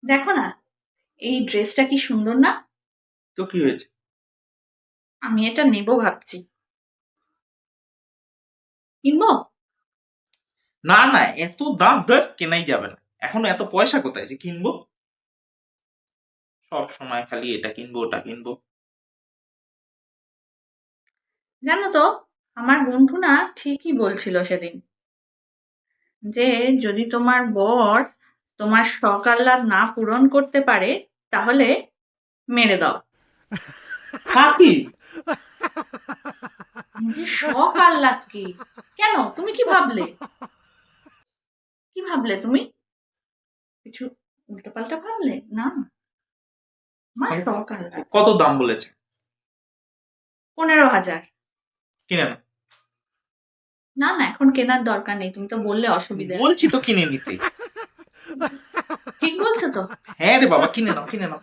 দেখো না, এই ড্রেসটা কি সুন্দর না? তো কি হয়েছে? আমি এটা নেবো ভাবছি। কিনবো? না না, এত দাম ধর কেনাই যাবে না। এখন এত পয়সা কোথায় যে কিনবো? সব সময় খালি এটা কিনবো ওটা কিনবো। জানো তো, আমার বন্ধু না ঠিকই বলছিল সেদিন যে যদি তোমার বর তোমার শখ আহ্লাদ না পূরণ করতে পারে তাহলে মেরে দাও। কাকি, নিজের শখ আহ্লাদ কি? কেন, তুমি কি ভাবলে? কি ভাবলে তুমি? কিছু উল্টোপাল্টা ভাবলে না? আমার শখ আহ্লাদ। কত দাম বলেছে? 15,000। কিনে না। না না, এখন কেনার দরকার নেই, তুমি তো বললে অসুবিধা আছে। বলছি তো কিনে নিতে। ঠিক বলছো তো? হ্যাঁ রে বাবা, কিনে নাও কিনে নাও।